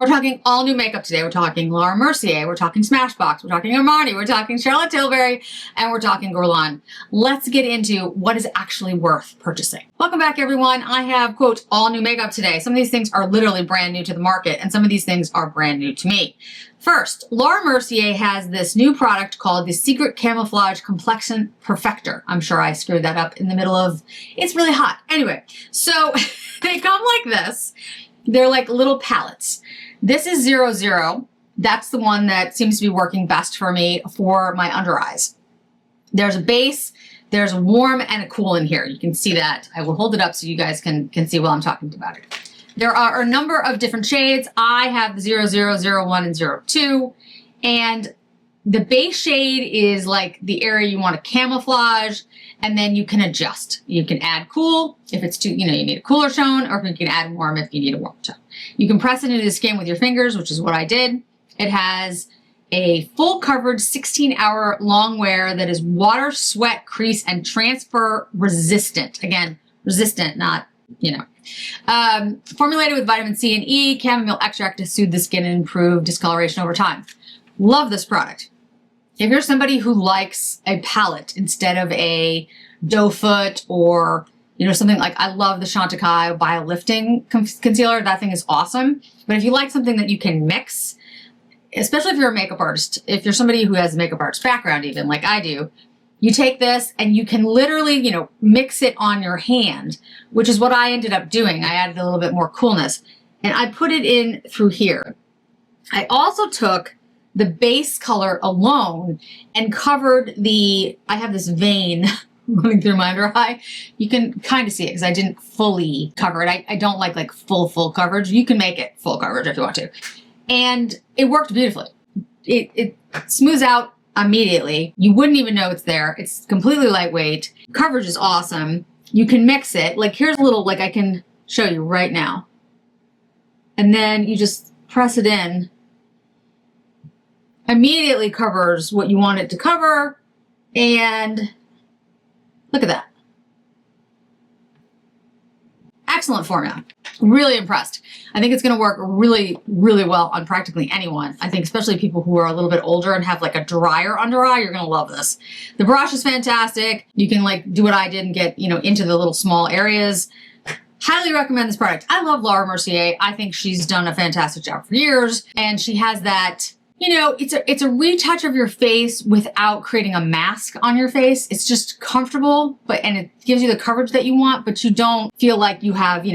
We're talking all new makeup today. We're talking Laura Mercier. We're talking Smashbox. We're talking Armani. We're talking Charlotte Tilbury. And we're talking Guerlain. Let's get into what is actually worth purchasing. Welcome back, everyone. I have, quote, all new makeup today. Some of these things are literally brand new to the market, and some of these things are brand new to me. First, Laura Mercier has this new product called the Secret Camouflage Complexion Perfector. I'm sure I screwed that up in the middle of, it's really hot. Anyway, so they come like this. They're like little palettes. This is 00. That's the one that seems to be working best for me for my under eyes. There's a base, there's a warm and a cool in here. You can see that. I will hold it up so you guys can see while I'm talking about it. There are a number of different shades. I have the 00, 01, and 02. And the base shade is like the area you want to camouflage, and then you can adjust. You can add cool if it's too, you need a cooler tone, or you can add warm if you need a warm tone. You can press it into the skin with your fingers, which is what I did. It has a full coverage 16-hour long wear that is water, sweat, crease, and transfer resistant. Again, resistant, not, formulated with vitamin C and E, chamomile extract to soothe the skin and improve discoloration over time. Love this product. If you're somebody who likes a palette instead of a doe foot or, something like, I love the Chantecaille Bio-Lifting Concealer. That thing is awesome. But if you like something that you can mix, especially if you're a makeup artist, if you're somebody who has a makeup artist background even, like I do, you take this and you can literally, mix it on your hand, which is what I ended up doing. I added a little bit more coolness and I put it in through here. I also took the base color alone and covered I have this vein running through my under eye. You can kind of see it because I didn't fully cover it. I don't like full coverage. You can make it full coverage if you want to. And it worked beautifully. It smooths out immediately. You wouldn't even know it's there. It's completely lightweight. Coverage is awesome. You can mix it. Like here's a little, I can show you right now. And then you just press it in. Immediately covers what you want it to cover. And look at that. Excellent formula. Really impressed. I think it's going to work really, really well on practically anyone. I think especially people who are a little bit older and have like a drier under eye, you're going to love this. The brush is fantastic. You can do what I did and get, into the little small areas. Highly recommend this product. I love Laura Mercier. I think she's done a fantastic job for years. And she has that, it's a retouch of your face without creating a mask on your face. It's just comfortable, and it gives you the coverage that you want, but you don't feel like you have,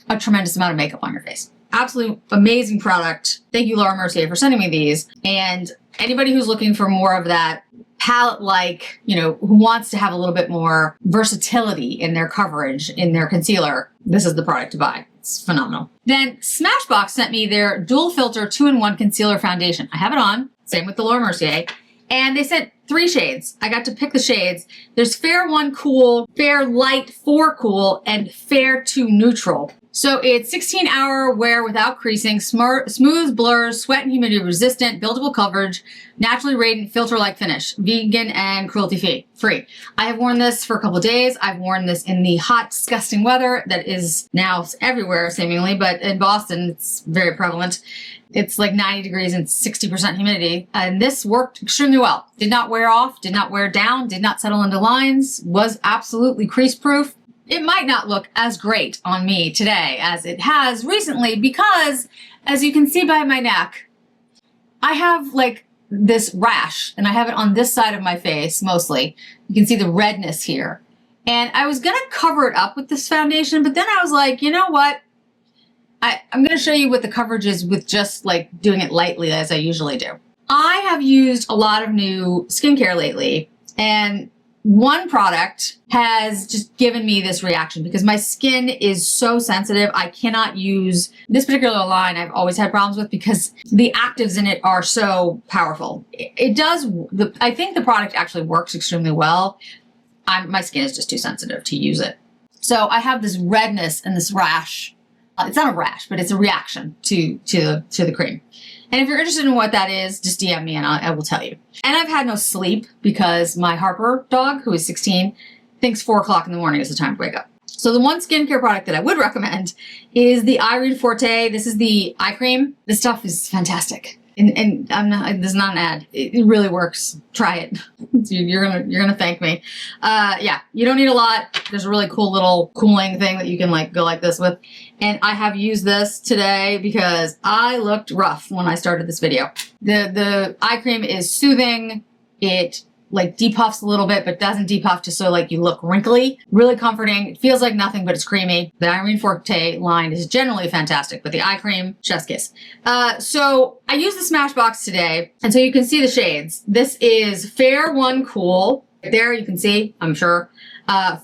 a tremendous amount of makeup on your face. Absolutely amazing product. Thank you, Laura Mercier, for sending me these. And anybody who's looking for more of that palette-like, who wants to have a little bit more versatility in their coverage, in their concealer, this is the product to buy. It's phenomenal. Then Smashbox sent me their Dual Filter 2-in-1 Concealer Foundation. I have it on. Same with the Laura Mercier. And they sent 3 shades. I got to pick the shades. There's Fair 1 Cool, Fair Light 4 Cool, and Fair 2 Neutral. So it's 16-hour wear without creasing, smooth blurs, sweat and humidity resistant, buildable coverage, naturally radiant filter-like finish, vegan and cruelty-free. I have worn this for a couple of days. I've worn this in the hot, disgusting weather that is now everywhere seemingly, but in Boston it's very prevalent. It's like 90 degrees and 60% humidity. And this worked extremely well. Did not wear off, did not wear down, did not settle into lines, was absolutely crease-proof. It might not look as great on me today as it has recently because, as you can see by my neck, I have this rash, and I have it on this side of my face mostly. You can see the redness here. And I was going to cover it up with this foundation, but then I was like, you know what? I'm going to show you what the coverage is with just doing it lightly as I usually do. I have used a lot of new skincare lately, and one product has just given me this reaction because my skin is so sensitive. I cannot use this particular line. I've always had problems with because the actives in it are so powerful. It does. I think the product actually works extremely well. My skin is just too sensitive to use it. So I have this redness and this rash. It's not a rash, but it's a reaction to the cream. And if you're interested in what that is, just DM me and I will tell you. And I've had no sleep because my Harper dog, who is 16, thinks 4 o'clock in the morning is the time to wake up. So the one skincare product that I would recommend is the Irene Forte. This is the eye cream. This stuff is fantastic. And I'm not, this is not an ad. It really works. Try it. You're gonna thank me. Yeah, you don't need a lot. There's a really cool little cooling thing that you can like go like this with. And I have used this today because I looked rough when I started this video. The eye cream is soothing. It like depuffs a little bit, but doesn't depuff just so like you look wrinkly. Really comforting. It feels like nothing, but it's creamy. The Irene Forte line is generally fantastic, but the eye cream, chef's kiss. So I used the Smashbox today, and so you can see the shades. This is Fair 1 Cool. There you can see, I'm sure.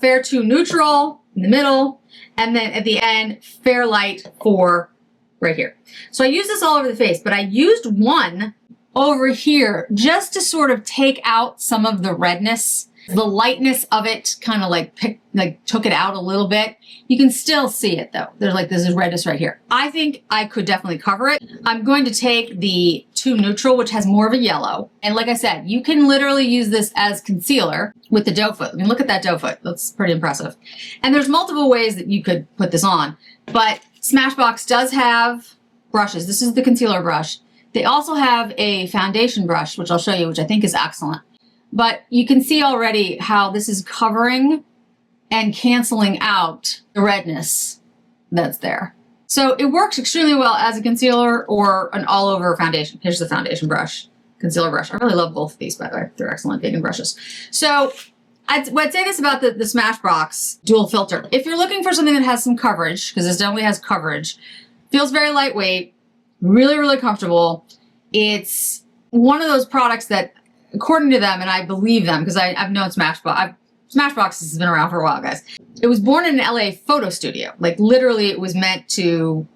Fair 2 Neutral in the middle, and then at the end, Fair Light 4 right here. So I used this all over the face, but I used one over here just to sort of take out some of the redness. The lightness of it kind of like took it out a little bit. You can still see it though. There's like this is redness right here. I think I could definitely cover it. I'm going to take the 2 Neutral, which has more of a yellow. And like I said, you can literally use this as concealer with the doe foot. I mean, look at that doe foot. That's pretty impressive. And there's multiple ways that you could put this on, but Smashbox does have brushes. This is the concealer brush. They also have a foundation brush, which I'll show you, which I think is excellent. But you can see already how this is covering and canceling out the redness that's there. So it works extremely well as a concealer or an all-over foundation. Here's the foundation brush, concealer brush. I really love both of these, by the way. They're excellent vegan brushes. So I'd say this about the Smashbox dual filter. If you're looking for something that has some coverage, because this definitely has coverage, feels very lightweight, really, really comfortable. It's one of those products that, according to them, and I believe them because I've known Smashbox. Smashbox has been around for a while, guys. It was born in an LA photo studio. Like literally it was meant to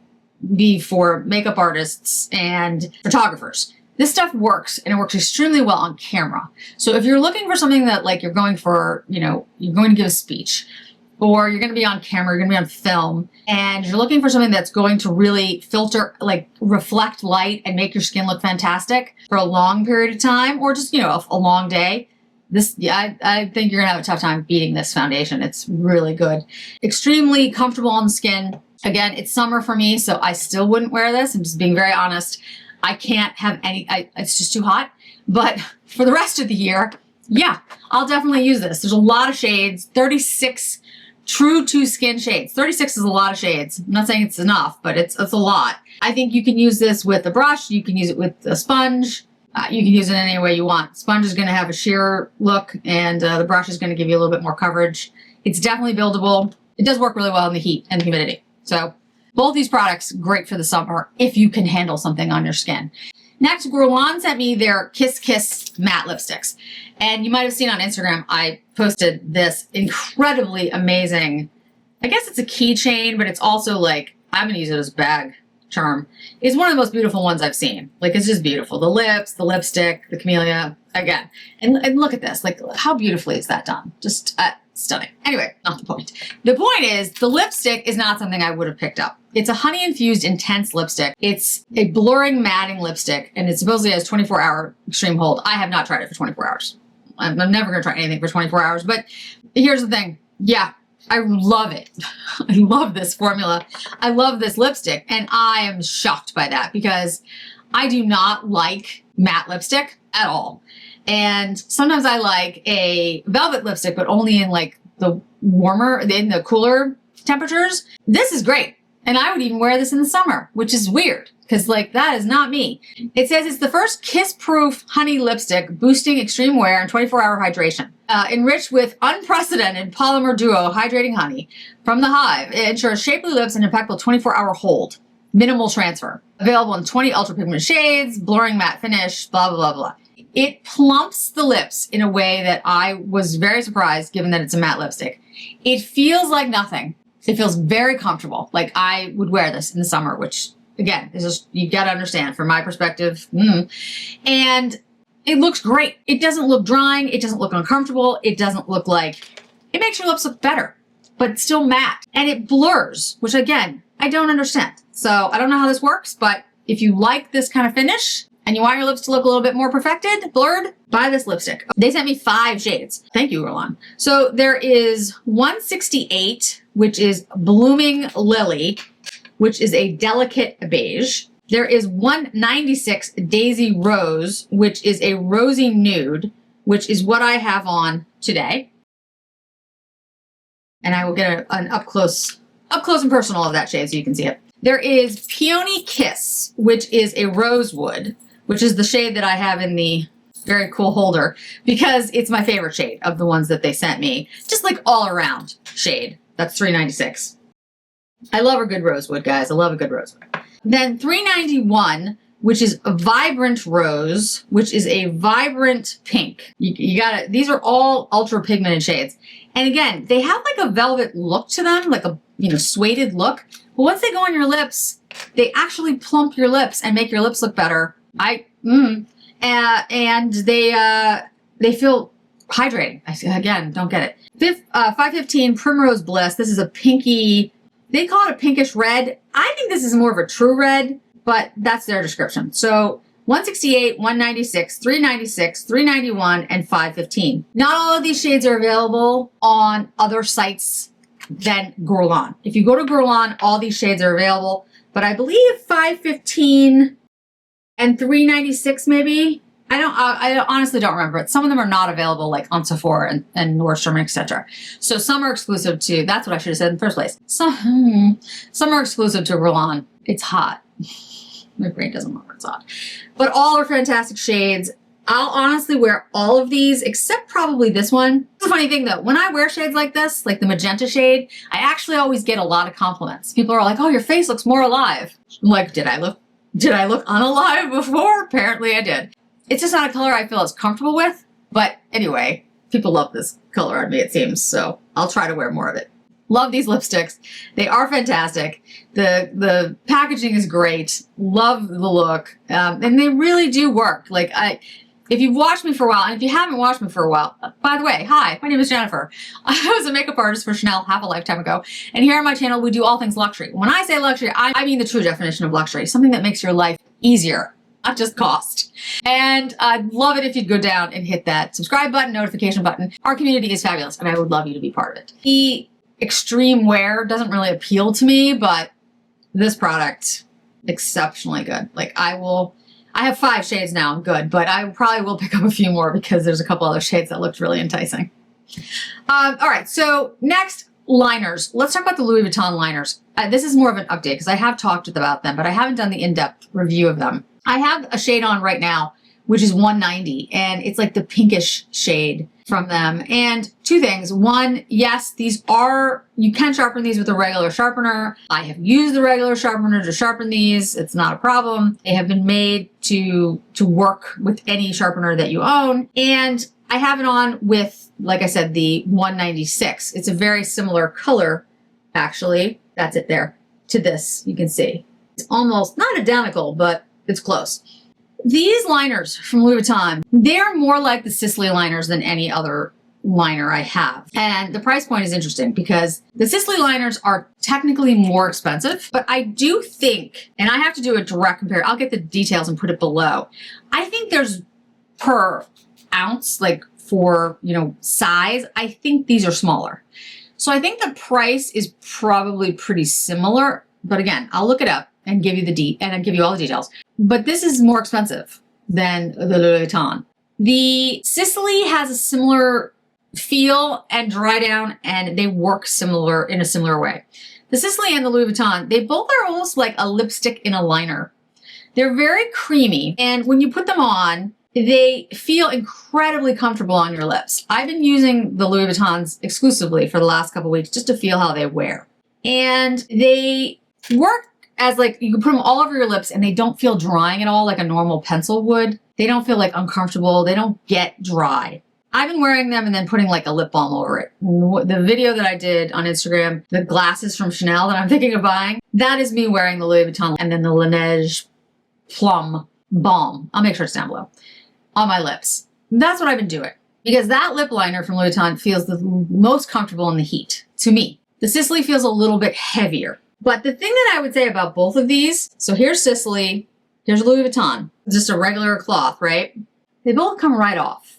be for makeup artists and photographers. This stuff works, and it works extremely well on camera. So if you're looking for something that like you're going for, you know, you're going to give a speech, or you're going to be on camera, you're going to be on film, and you're looking for something that's going to really filter, like reflect light and make your skin look fantastic for a long period of time, or just, you know, a long day. This, yeah, I think you're going to have a tough time beating this foundation. It's really good. Extremely comfortable on the skin. Again, it's summer for me, so I still wouldn't wear this. I'm just being very honest. I can't have any, it's just too hot. But for the rest of the year, yeah, I'll definitely use this. There's a lot of shades, 36 true to skin shades. 36 is a lot of shades. I'm not saying it's enough, but it's a lot. I think you can use this with a brush. You can use it with a sponge. You can use it any way you want. Sponge is going to have a sheer look, and the brush is going to give you a little bit more coverage. It's definitely buildable. It does work really well in the heat and humidity. So both these products, great for the summer if you can handle something on your skin. Next, Guerlain sent me their Kiss Kiss matte lipsticks. And you might have seen on Instagram, I posted this incredibly amazing, I guess it's a keychain, but it's also like, I'm going to use it as a bag charm. It's one of the most beautiful ones I've seen. Like, it's just beautiful. The lips, the lipstick, the camellia, again. And look at this. Like, how beautifully is that done? Just stunning. Anyway, not the point. The point is, the lipstick is not something I would have picked up. It's a honey-infused intense lipstick. It's a blurring matting lipstick, and it supposedly has 24-hour extreme hold. I have not tried it for 24 hours. I'm never going to try anything for 24 hours, but here's the thing. Yeah, I love it. I love this formula. I love this lipstick, and I am shocked by that because I do not like matte lipstick at all. And sometimes I like a velvet lipstick, but only in like the warmer, in the cooler temperatures. This is great. And I would even wear this in the summer, which is weird because like that is not me. It says it's the first kiss-proof honey lipstick boosting extreme wear and 24-hour hydration. Enriched with unprecedented polymer duo hydrating honey from the hive. It ensures shapely lips and impeccable 24-hour hold. Minimal transfer. Available in 20 ultra pigment shades, blurring matte finish, blah, blah, blah, blah. It plumps the lips in a way that I was very surprised given that it's a matte lipstick. It feels like nothing. It feels very comfortable. Like I would wear this in the summer, which again, is just, you gotta understand from my perspective. And it looks great. It doesn't look drying. It doesn't look uncomfortable. It doesn't look like, it makes your lips look better, but it's still matte. And it blurs, which again, I don't understand. So I don't know how this works, but if you like this kind of finish and you want your lips to look a little bit more perfected, blurred, buy this lipstick. They sent me 5 shades. Thank you, Guerlain. So there is 168, which is Blooming Lily, which is a delicate beige. There is 196 Daisy Rose, which is a rosy nude, which is what I have on today. And I will get an up close and personal of that shade so you can see it. There is Peony Kiss, which is a rosewood, which is the shade that I have in the very cool holder because it's my favorite shade of the ones that they sent me. Just like all around shade. That's $3.96. I love a good rosewood, guys. I love a good rosewood. Then $3.91, which is a Vibrant Rose, which is a vibrant pink. You gotta, these are all ultra pigmented shades. And again, they have like a velvet look to them, like a, suede look. But once they go on your lips, they actually plump your lips and make your lips look better. And they feel hydrating. Again, don't get it. 515 Primrose Bliss. This is a pinky, they call it a pinkish red. I think this is more of a true red, but that's their description. So 168, 196, 396, 391, and 515. Not all of these shades are available on other sites than Guerlain. If you go to Guerlain, all these shades are available, but I believe 515 and 396 maybe. I honestly don't remember it. Some of them are not available like on Sephora and Nordstrom, etc. So some are exclusive to, that's what I should have said in the first place. Some are exclusive to Guerlain. It's hot. My brain doesn't work when it's hot. But all are fantastic shades. I'll honestly wear all of these except probably this one. It's a funny thing though. When I wear shades like this, like the magenta shade, I actually always get a lot of compliments. People are like, oh, your face looks more alive. I'm like, did I look unalive before? Apparently I did. It's just not a color I feel as comfortable with. But anyway, people love this color on me, it seems. So I'll try to wear more of it. Love these lipsticks. They are fantastic. The packaging is great. Love the look. And they really do work. Like if you've watched me for a while, and if you haven't watched me for a while, by the way, hi, my name is Jennifer. I was a makeup artist for Chanel half a lifetime ago. And here on my channel, we do all things luxury. When I say luxury, I mean the true definition of luxury. Something that makes your life easier, not just cost. And I'd love it if you'd go down and hit that subscribe button, notification button. Our community is fabulous, and I would love you to be part of it. The extreme wear doesn't really appeal to me, but this product, exceptionally good. Like I have 5 shades now, I'm good, but I probably will pick up a few more because there's a couple other shades that looked really enticing. All right, so next, liners. Let's talk about the Louis Vuitton liners. This is more of an update because I have talked about them, but I haven't done the in-depth review of them. I have a shade on right now, which is 190, and it's like the pinkish shade from them. And 2 things. One, yes, you can sharpen these with a regular sharpener. I have used the regular sharpener to sharpen these. It's not a problem. They have been made to work with any sharpener that you own. And I have it on with, like I said, the 196. It's a very similar color, actually. That's it there. To this, you can see. It's almost not identical, but it's close. These liners from Louis Vuitton, they're more like the Sicily liners than any other liner I have. And the price point is interesting because the Sicily liners are technically more expensive, but I do think, and I have to do a direct compare, I'll get the details and put it below. I think there's per ounce, like for, size, I think these are smaller. So I think the price is probably pretty similar, but again, I'll look it up and give you and I'll give you all the details. But this is more expensive than the Louis Vuitton. The Sicily has a similar feel and dry down, and they work in a similar way. The Sicily and the Louis Vuitton, they both are almost like a lipstick in a liner. They're very creamy, and when you put them on, they feel incredibly comfortable on your lips. I've been using the Louis Vuittons exclusively for the last couple weeks just to feel how they wear. And they work as like, you can put them all over your lips and they don't feel drying at all like a normal pencil would. They don't feel like uncomfortable. They don't get dry. I've been wearing them and then putting like a lip balm over it. The video that I did on Instagram, the glasses from Chanel that I'm thinking of buying, that is me wearing the Louis Vuitton and then the Laneige Plum Balm. I'll make sure it's down below. On my lips. That's what I've been doing because that lip liner from Louis Vuitton feels the most comfortable in the heat to me. The Sicily feels a little bit heavier. But the thing that I would say about both of these, so here's Sicily, here's Louis Vuitton, just a regular cloth, right? They both come right off.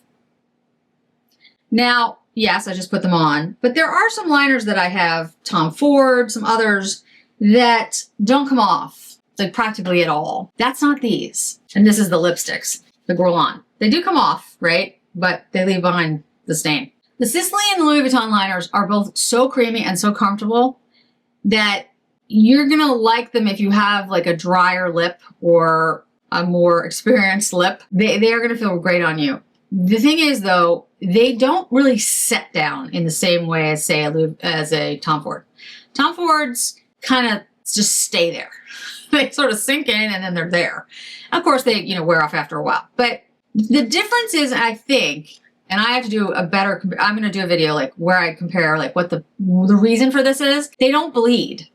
Now, yes, I just put them on. But there are some liners that I have, Tom Ford, some others, that don't come off, like practically at all. That's not these. And this is the lipsticks, the Guerlain. They do come off, right? But they leave behind the stain. The Sisley and the Louis Vuitton liners are both so creamy and so comfortable that you're gonna like them if you have like a drier lip or a more experienced lip. They are gonna feel great on you. The thing is though, they don't really set down in the same way as say a Tom Ford. Tom Ford's kind of just stay there. They sort of sink in and then they're there. Of course they, wear off after a while. But the difference is, I think, and I have to do a better, I'm going to do a video like where I compare like what the reason for this is. They don't bleed.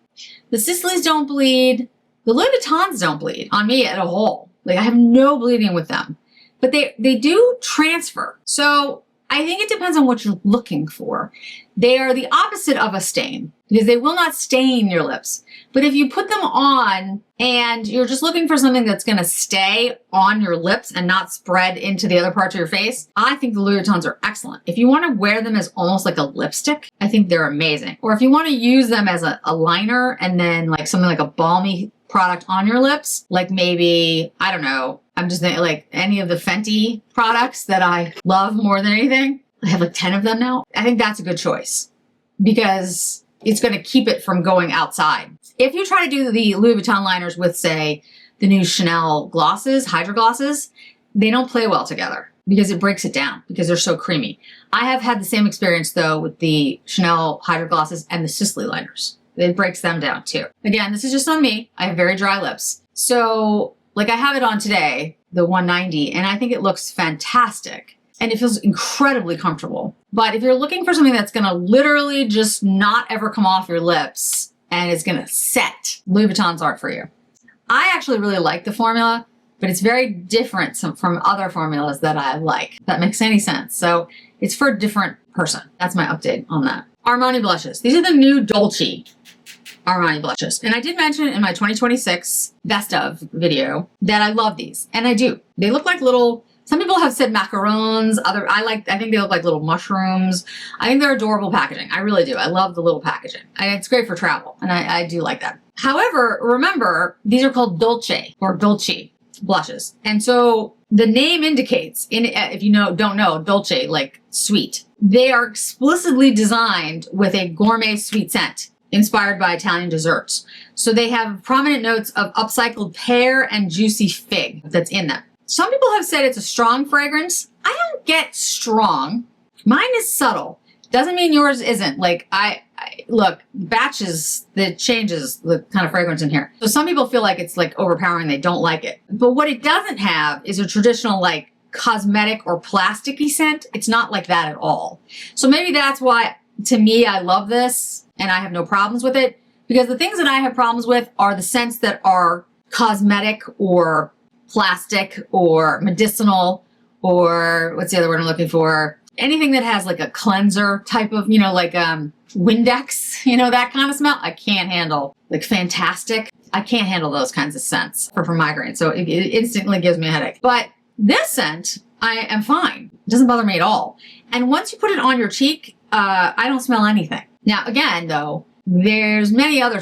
The Sisleys don't bleed. The Louis Vuittons don't bleed on me at all. Like I have no bleeding with them, but they do transfer. So I think it depends on what you're looking for. They are the opposite of a stain because they will not stain your lips. But if you put them on and you're just looking for something that's going to stay on your lips and not spread into the other parts of your face, I think the Louis Vuittons are excellent. If you want to wear them as almost like a lipstick, I think they're amazing. Or if you want to use them as a liner and then like something like a balmy product on your lips, like maybe, I don't know, I'm just thinking like any of the Fenty products that I love more than anything. I have like 10 of them now. I think that's a good choice because it's going to keep it from going outside. If you try to do the Louis Vuitton liners with, say, the new Chanel glosses, Hydra glosses, they don't play well together because it breaks it down because they're so creamy. I have had the same experience, though, with the Chanel Hydra glosses and the Sisley liners. It breaks them down, too. Again, this is just on me. I have very dry lips. So, like, I have it on today, the 190, and I think it looks fantastic. And it feels incredibly comfortable. But if you're looking for something that's going to literally just not ever come off your lips and is going to set, Louis Vuittons aren't for you. I actually really like the formula, but it's very different from other formulas that I like. If that makes any sense. So it's for a different person. That's my update on that. Armani blushes. These are the new Dolce Armani blushes. And I did mention in my 2026 best of video that I love these. And I do. They look like little... Some people have said macarons. I think they look like little mushrooms. I think they're adorable packaging. I really do. I love the little packaging. And it's great for travel. And I do like that. However, remember, these are called Dolce or Dolce blushes. And so the name indicates, if you don't know, Dolce, like sweet. They are explicitly designed with a gourmet sweet scent inspired by Italian desserts. So they have prominent notes of upcycled pear and juicy fig that's in them. Some people have said it's a strong fragrance. I don't get strong. Mine is subtle. Doesn't mean yours isn't. Like I look, batches that changes the kind of fragrance in here. So some people feel like it's like overpowering. They don't like it. But what it doesn't have is a traditional like cosmetic or plasticky scent. It's not like that at all. So maybe that's why to me, I love this and I have no problems with it because the things that I have problems with are the scents that are cosmetic or plastic or medicinal or what's the other word I'm looking for? Anything that has like a cleanser type of, like Windex, that kind of smell. I can't handle. Like fantastic. I can't handle those kinds of scents for migraine. So it instantly gives me a headache. But this scent, I am fine. It doesn't bother me at all. And once you put it on your cheek, I don't smell anything. Now, again, though, there's many other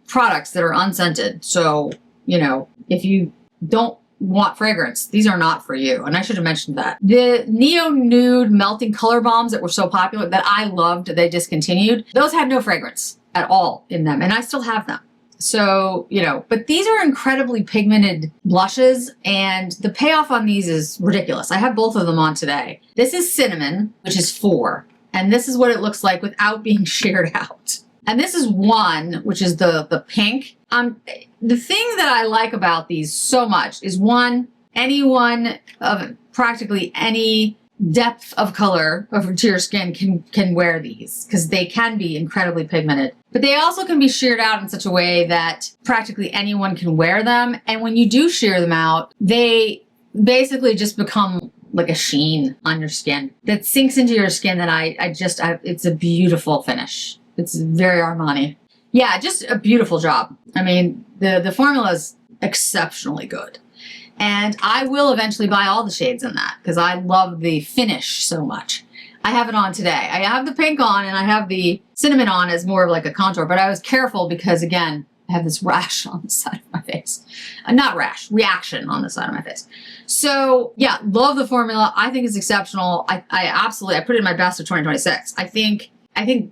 products that are unscented. So, if you don't want fragrance, these are not for you. And I should have mentioned that. The Neo Nude Melting Color Bombs that were so popular that I loved, they discontinued. Those had no fragrance at all in them. And I still have them. So, but these are incredibly pigmented blushes and the payoff on these is ridiculous. I have both of them on today. This is Cinnamon, which is 4. And this is what it looks like without being sheared out. And this is 1, which is the pink. The thing that I like about these so much is 1, anyone of practically any depth of color to your skin can wear these because they can be incredibly pigmented. But they also can be sheared out in such a way that practically anyone can wear them. And when you do shear them out, they basically just become like a sheen on your skin that sinks into your skin that it's a beautiful finish. It's very Armani. Yeah, just a beautiful job. I mean, the formula is exceptionally good. And I will eventually buy all the shades in that because I love the finish so much. I have it on today. I have the pink on and I have the cinnamon on as more of like a contour, but I was careful because again, I have this rash on the side of my face. Not rash, reaction on the side of my face. So yeah, love the formula. I think it's exceptional. I absolutely, I put it in my best of 2026. I think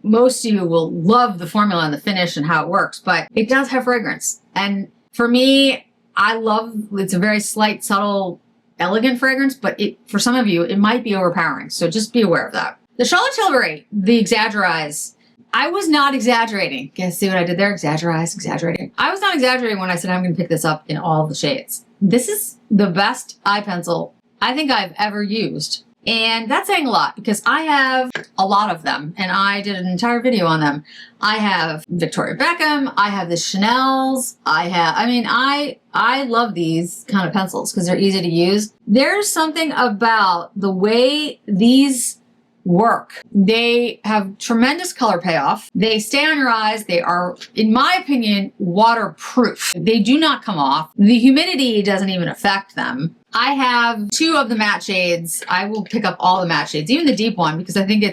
most of you will love the formula and the finish and how it works, but it does have fragrance. And for me, I love, it's a very slight, subtle, elegant fragrance, but for some of you, it might be overpowering. So just be aware of that. The Charlotte Tilbury, the Exaggerize. I was not exaggerating. Guess see what I did there? Exaggerating. I was not exaggerating when I said I'm going to pick this up in all the shades. This is the best eye pencil I think I've ever used. And that's saying a lot because I have a lot of them and I did an entire video on them. I have Victoria Beckham. I have the Chanel's. I love these kind of pencils because they're easy to use. There's something about the way these work. They have tremendous color payoff. They stay on your eyes. They are, in my opinion, waterproof. They do not come off. The humidity doesn't even affect them. I have 2 of the matte shades. I will pick up all the matte shades, even the deep one, because I think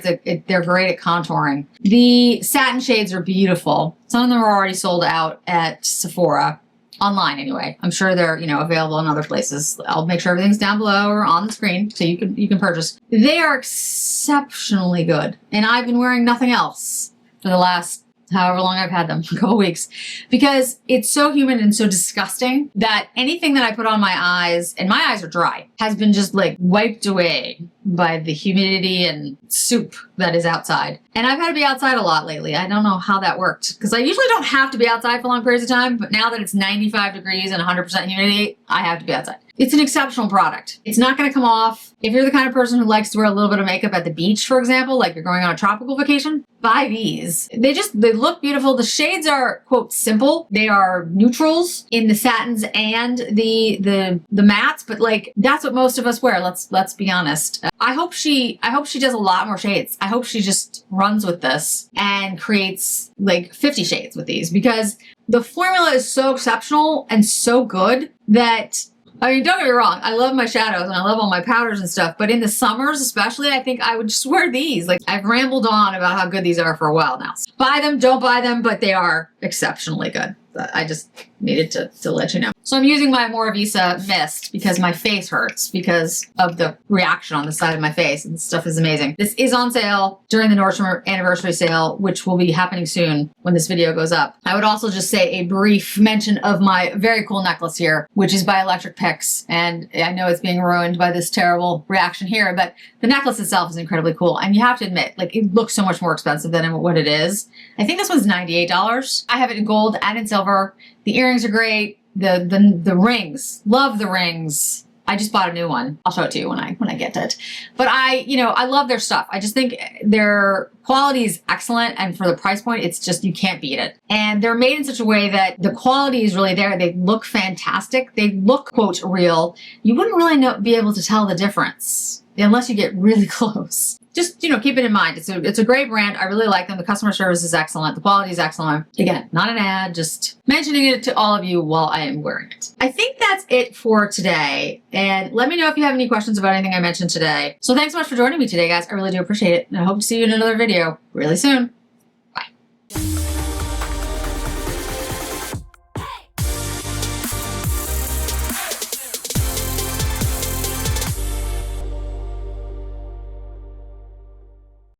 they're great at contouring. The satin shades are beautiful. Some of them are already sold out at Sephora. Online anyway. I'm sure they're, available in other places. I'll make sure everything's down below or on the screen so you can purchase. They are exceptionally good. And I've been wearing nothing else for the last however long I've had them, a couple weeks, because it's so humid and so disgusting that anything that I put on my eyes, and my eyes are dry, has been just like wiped away by the humidity and soup that is outside. And I've had to be outside a lot lately. I don't know how that worked because I usually don't have to be outside for long periods of time, but now that it's 95 degrees and 100% humidity, I have to be outside. It's an exceptional product. It's not going to come off. If you're the kind of person who likes to wear a little bit of makeup at the beach, for example, like you're going on a tropical vacation, buy these. They look beautiful. The shades are, quote, simple. They are neutrals in the satins and the mattes, but like that's what most of us wear. Let's be honest. I hope she does a lot more shades. I hope she just runs with this and creates like 50 shades with these because the formula is so exceptional and so good that, I mean, don't get me wrong, I love my shadows and I love all my powders and stuff, but in the summers especially, I think I would just wear these. Like, I've rambled on about how good these are for a while now. Buy them, don't buy them, but they are exceptionally good. I just needed to let you know. So I'm using my Moravisa mist because my face hurts because of the reaction on the side of my face, and this stuff is amazing. This is on sale during the Nordstrom anniversary sale, which will be happening soon when this video goes up. I would also just say a brief mention of my very cool necklace here, which is by Electric Pix, and I know it's being ruined by this terrible reaction here, but the necklace itself is incredibly cool, and you have to admit, like, it looks so much more expensive than what it is. I think this one's $98. I have it in gold and in silver. The earrings are great. The rings, love the rings. I just bought a new one. I'll show it to you when I get to it. But I love their stuff. I just think their quality is excellent, and for the price point, it's just, you can't beat it. And they're made in such a way that the quality is really there. They look fantastic. They look, quote, real. You wouldn't really be able to tell the difference unless you get really close. Just, keep it in mind. It's a great brand. I really like them. The customer service is excellent. The quality is excellent. Again, not an ad, just mentioning it to all of you while I am wearing it. I think that's it for today. And let me know if you have any questions about anything I mentioned today. So thanks so much for joining me today, guys. I really do appreciate it. And I hope to see you in another video really soon.